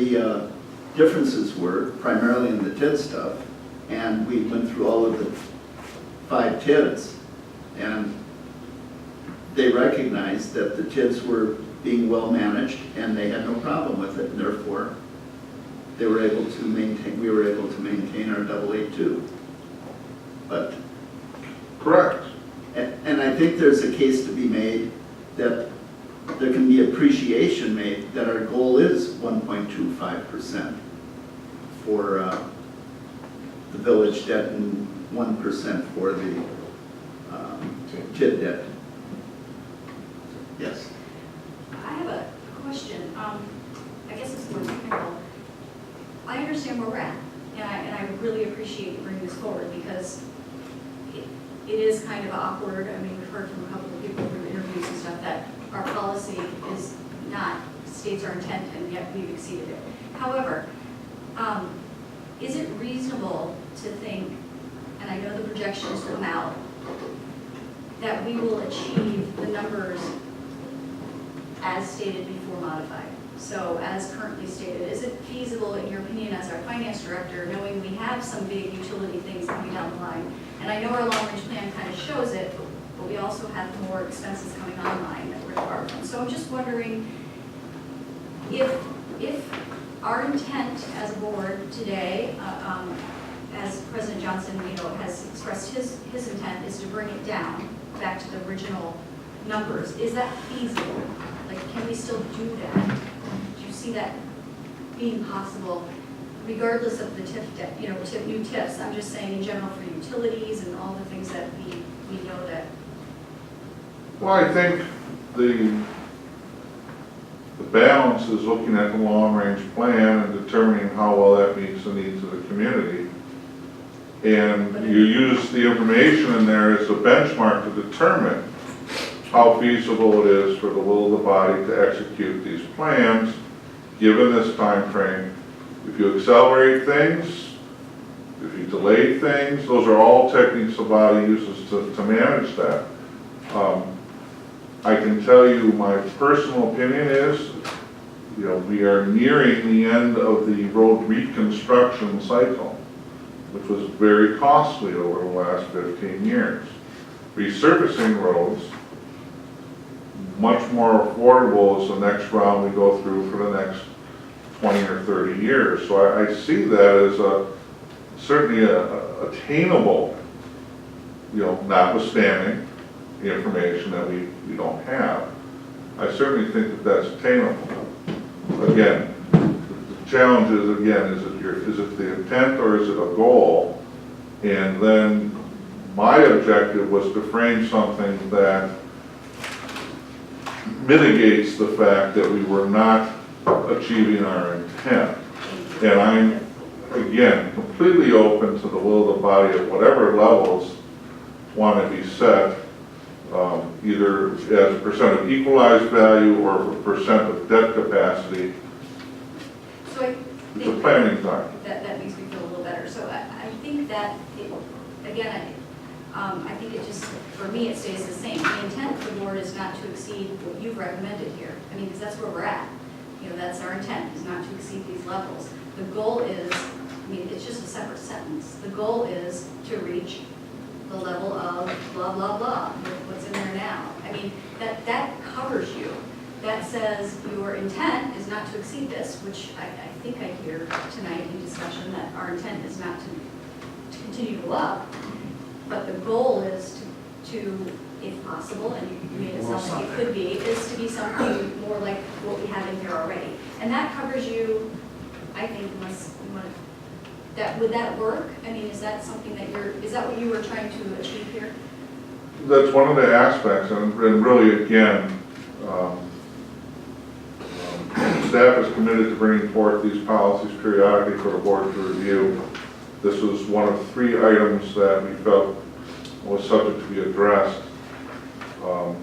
the differences were, primarily in the TID stuff, and we went through all of the 5 TIDs, and they recognized that the TIDs were being well managed, and they had no problem with it, and therefore they were able to maintain, we were able to maintain our AA2. But Correct. and I think there's a case to be made that there can be appreciation made that our goal is 1.25% for the village debt and 1% for the TID debt. Yes. I have a question. I guess it's more technical. I understand where we're at, and I really appreciate you bringing this forward because it is kind of awkward. I mean, we've heard from a couple of people through interviews and stuff that our policy is not, states our intent, and yet we've exceeded it. However, is it reasonable to think, and I know the projections come out, that we will achieve the numbers as stated before modified? So as currently stated, is it feasible in your opinion as our finance director, knowing we have some big utility things coming down the line, and I know our long-range plan kind of shows it, but we also have more expenses coming online that we're embarked on. So I'm just wondering if our intent as a board today, as President Johnson, has expressed his intent is to bring it down back to the original numbers. Is that feasible? Like, can we still do that? Do you see that being possible, regardless of the TIF debt, new TIFs? I'm just saying in general for utilities and all the things that we know that. Well, I think the balance is looking at the long-range plan and determining how well that meets the needs of the community. And you use the information in there as a benchmark to determine how feasible it is for the will of the body to execute these plans, given this time frame. If you accelerate things, if you delay things, those are all techniques the body uses to manage that. I can tell you my personal opinion is, we are nearing the end of the road reconstruction cycle, which was very costly over the last 15 years. Resurfacing roads, much more affordable as the next round we go through for the next 20 or 30 years. So I see that as certainly attainable, notwithstanding the information that we don't have. I certainly think that that's attainable. Again, the challenge is, is it the intent or is it a goal? And then my objective was to frame something that mitigates the fact that we were not achieving our intent. And I'm, again, completely open to the will of the body at whatever levels want to be set, either as a percent of equalized value or a percent of debt capacity. So I It's a planning time. that makes me feel a little better. So I think that, I think it just, for me, it stays the same. The intent of the board is not to exceed what you've recommended here. I mean, because that's where we're at. That's our intent, is not to exceed these levels. The goal is, it's just a separate sentence. The goal is to reach the level of blah, blah, blah, what's in there now. I mean, that covers you. That says your intent is not to exceed this, which I think I hear tonight in discussion that our intent is not to continue to go up, but the goal is to, if possible, and you made it sound like it could be, is to be something more like what we have in here already. And that covers you, I think, unless you want to, would that work? I mean, is that something that is that what you were trying to achieve here? That's one of the aspects, and really, again, staff is committed to bringing forth these policies periodically for the board to review. This was one of 3 items that we felt was subject to be addressed. And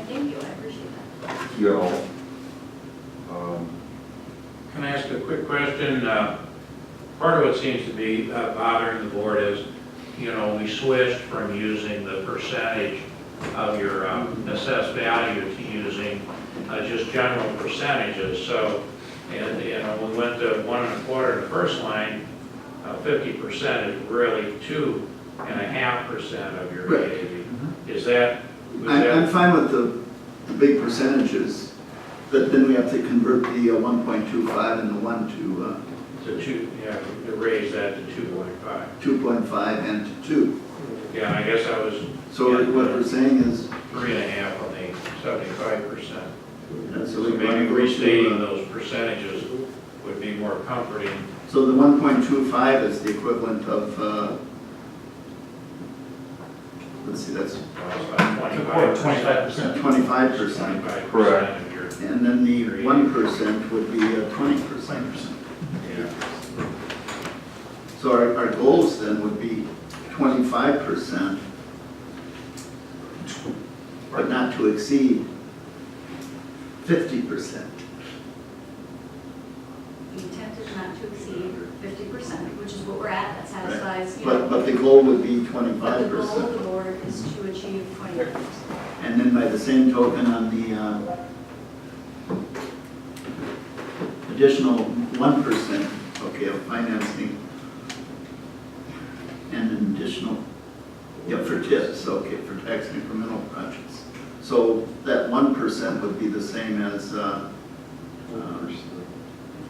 thank you, I appreciate that. Can I ask a quick question? Part of what seems to be bothering the board is, we switched from using the percentage of your assessed value to using just general percentages. So And, you know, we went to 1.25 in the first line, 50% is really 2.5% of your Right. AAV. Is that, was I'm that, fine with the big percentages, but then we have to convert the 1.25 and the 1 to 2, yeah, to raise that to 2.5? to 2.5 and to 2. Yeah, I guess I was So what we're saying is, 3.5 on the 75%. so So we want maybe to go restating to, those percentages would be more comforting. so the 1.25 is the equivalent of, let's see, that's About 25%. 25%. correct. Of your, And then the 1% would be 20%. yeah. So our goals then would be 25%, but not to exceed 50%. The intent is not to exceed 50%, which is what we're at, that satisfies, you know. But the goal would be But the goal of 25%. the board is to achieve 25%. And then by the same token, on the additional 1%, okay, of financing, and an additional, yeah, for TIPs, okay, for tax incremental projects. So that 1% would be the same as, 1%.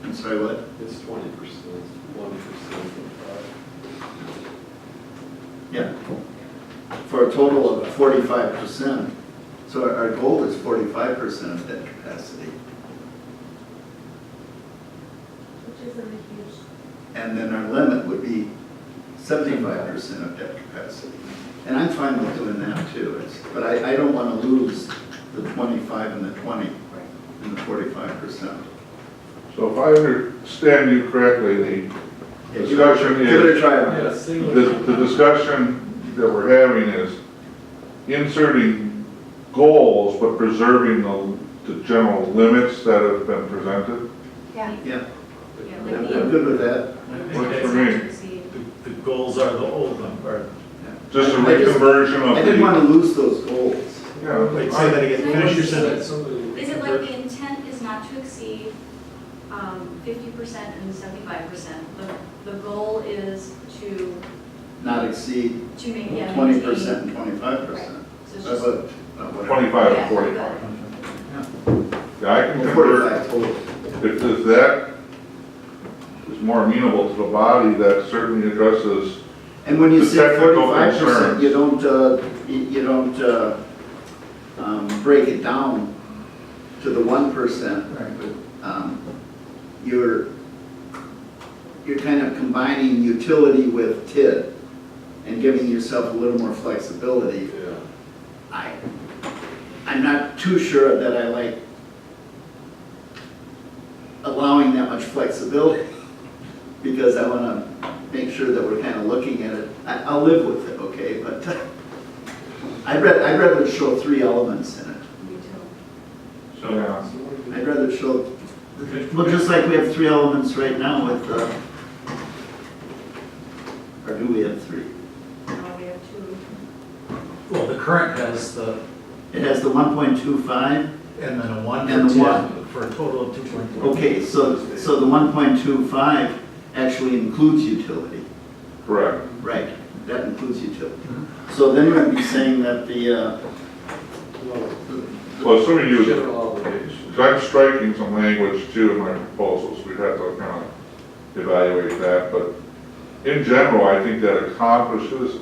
I'm sorry, what? It's 20%, 1%. Yeah. For a total of 45%. So our goal is 45% of debt capacity. Which isn't a huge, And then our limit would be 75% of debt capacity. And I'm fine with doing that too. But I don't want to lose the 25 and the 20 and the 45%. So if I understand you correctly, the discussion Give it a is, try. Yeah, single. the discussion that we're having is inserting goals, but preserving the general limits that have been presented. yeah. Yeah, Yeah, I'm like I'm good with that. Works for not me. to exceed. The goals are the old number. Just a I just- reconversion of I didn't want the, to lose those goals. yeah. Wait, say that again, finish your sentence. Is it like the intent is not to exceed 50% and 75%? The goal is to Not exceed make, yeah, 20% and maintain. 25%. Right. So it's How just, about, whatever. 25 Yeah, and 45. good. Yeah, I can Well, convert, 45 total. if that is more amenable to the body, that certainly addresses, And when you The say technical 45%, concerns. you don't break it down to the 1%. You're kind of combining utility with TID and giving yourself a little more flexibility. Yeah. I'm not too sure that I like allowing that much flexibility because I want to make sure that we're kind of looking at it. I'll live with it, okay, but I'd rather show 3 elements in it. Me too. So, yeah. I'd rather show, well, just like we have 3 elements right now with, or do we have 3? Now we have 2. Well, the current has the, It has the 1.25. and then a 1 And for the 10, for a total of 2.4. Okay, so the 1.25 actually includes utility. Correct. Right, that includes utility. So then we'd be saying that Well, assuming you, General obligation. because I'm striking some language too in my proposals, we'd have to kind of evaluate that, but in general, I think that accomplishes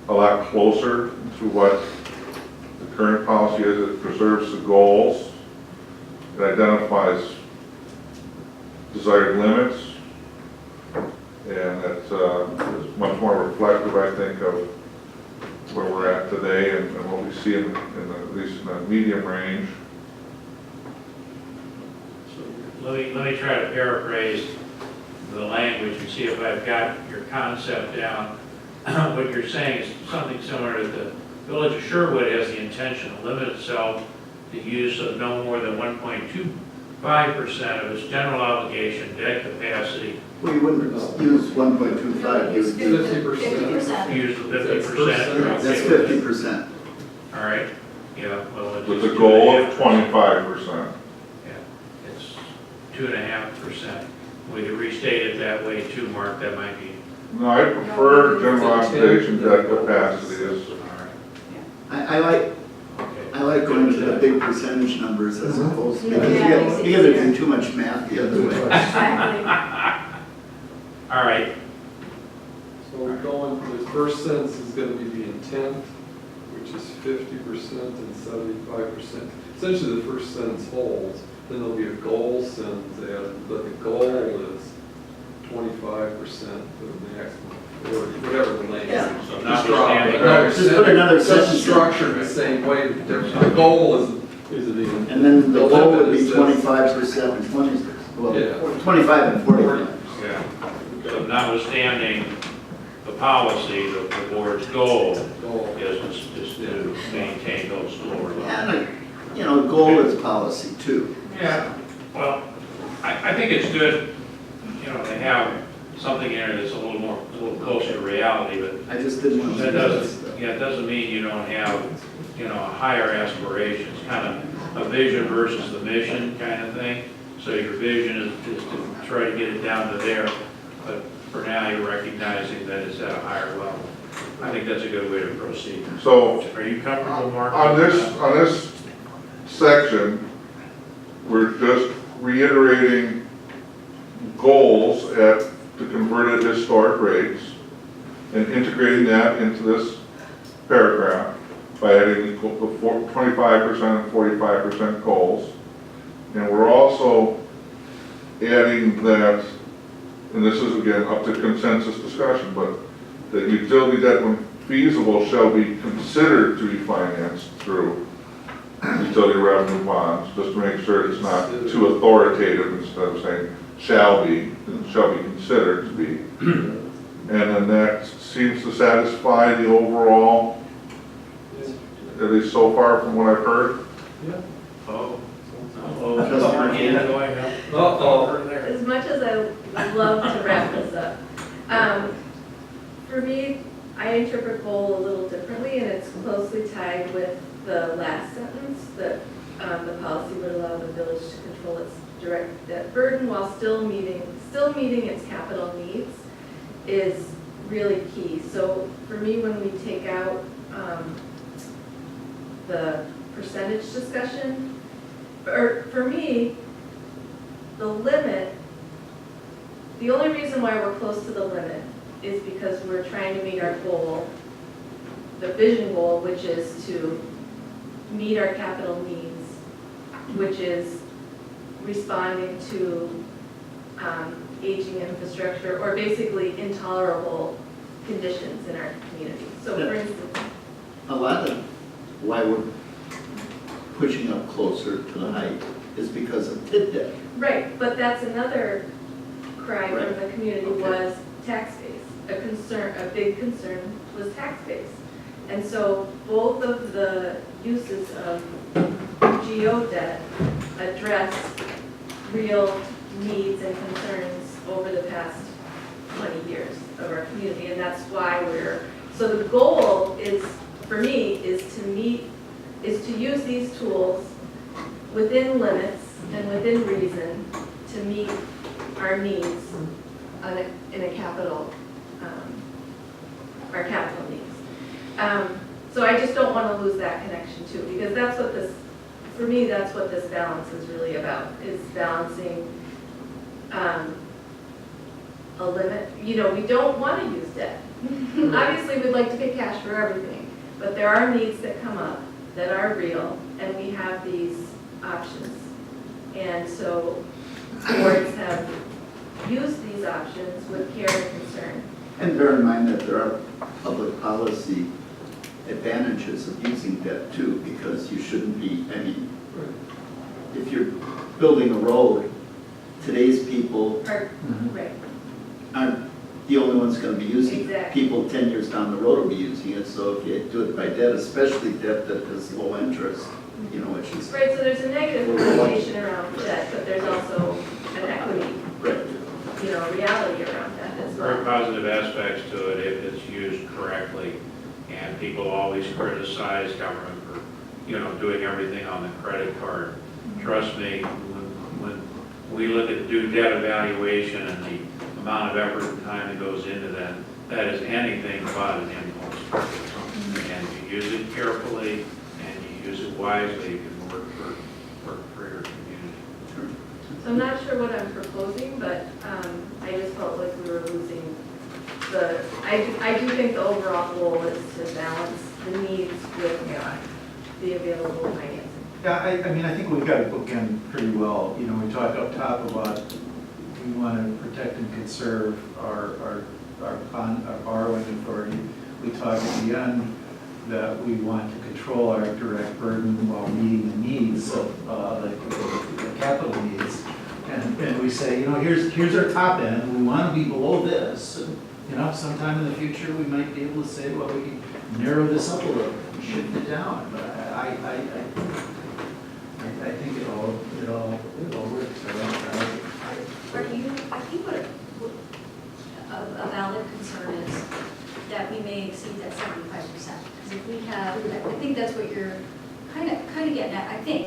a lot closer to what the current policy is. It preserves the goals, it identifies desired limits, and it's much more reflective, I think, of where we're at today and what we see at least in the medium range. let me try to paraphrase the language and see if I've got your concept down. What you're saying is something similar to the Village of Shorewood has the intention to limit itself to use of no more than 1.25% of its general obligation debt capacity. well, you wouldn't use 1.25, you would use, 50%. Use the That's 50%. that's 50%. All right, yeah, well. With a goal of 25%. Yeah, it's 2.5%. We could restate it that way too, Mark, that might be, No, I prefer general observation debt capacity is, all right. I like going to the big percentage numbers as opposed to, because Yeah. you gotta do too much math the other way. Exactly. All right, So we're going, the first sentence is gonna be the intent, which is 50% and 75%. Essentially, the first sentence holds, then there'll be a goal sentence added, but the goal is 25% for the maximum, or whatever the language. Yeah. so Just drop notwithstanding, another Just put another Just sentence in. structured the same way, the goal is the. And then the goal would be limit is 25% and 20, Yeah. well, 25 and 45. yeah. So notwithstanding the policy, the board's goal Goal. is to maintain those lower levels. And, you know, goal is policy too. Yeah, well, I think it's good, you know, to have something in there that's a little closer to reality, but I just didn't want to. that doesn't, yeah, it doesn't mean you don't have, you know, higher aspirations, kind of a vision versus the mission kind of thing. So your vision is to try to get it down to there, but for now you're recognizing that it's at a higher level. I think that's a good way to proceed. so Are you comfortable, Mark? on this section, we're just reiterating goals at the converted historic rates and integrating that into this paragraph by adding the 25% and 45% goals. And we're also adding that, and this is again up to consensus discussion, but that utility debt when feasible shall be considered to be financed through utility revenue bonds, just to make sure it's not too authoritative instead of saying shall be considered to be. And then that seems to satisfy the overall, at least so far from what I've heard. Yeah. Oh, oh, hand going up. Uh-oh. Over there. As much as I would love to wrap this up, for me, I interpret goal a little differently, and it's closely tied with the last sentence, that the policy would allow the village to control its direct debt burden while still meeting its capital needs is really key. So for me, when we take out the percentage discussion, or for me, the limit, the only reason why we're close to the limit is because we're trying to meet our goal, the vision goal, which is to meet our capital needs, which is responding to aging infrastructure or basically intolerable conditions in our community. So for instance, A lot of why we're pushing up closer to the height is because of TID debt. right, but that's another cry Right. from the community Okay. was tax base. A big concern was tax base. And so both of the uses of GO debt address real needs and concerns over the past 20 years of our community. And that's why so the goal is, for me, is to use these tools within limits and within reason to meet our needs in a capital, our capital needs. So I just don't want to lose that connection too, because that's what this, for me, that's what this balance is really about, is balancing a limit. You know, we don't want to use debt. Obviously, we'd like to get cash for everything, but there are needs that come up that are real, and we have these options. And so boards have used these options with care and concern. And bear in mind that there are public policy advantages of using debt too, because you shouldn't be, I mean, if you're building a road, today's people Right. aren't the only ones gonna be using it. Exactly. People 10 years down the road will be using it, so if you do it by debt, especially debt that is low interest, you know, which is, Right, so there's a negative connotation around debt, but there's also an equity, right. reality around that as Very well. positive aspects to it if it's used correctly. And people always criticize government for, doing everything on the credit card. Trust me, when we look at do debt evaluation and the amount of effort and time that goes into that, that is anything but an impulse purchase. And if you use it carefully and you use it wisely, it can work for your community. So I'm not sure what I'm proposing, but I just felt like we were losing the, I do think the overall goal is to balance the needs with the available financing. Yeah, I mean, I think we've got it bookend pretty well. You know, we talk up top about we want to protect and conserve our borrowing authority. We talk at the end that we want to control our direct burden while meeting the needs of the capital needs. And we say, you know, here's our top end, we want to be below this. And, you know, sometime in the future, we might be able to say, well, we can narrow this up a little, shift it down. But I think it all works. I think what a valid concern is that we may exceed that 75%. Because if we have, I think that's what you're kind of getting at, I think.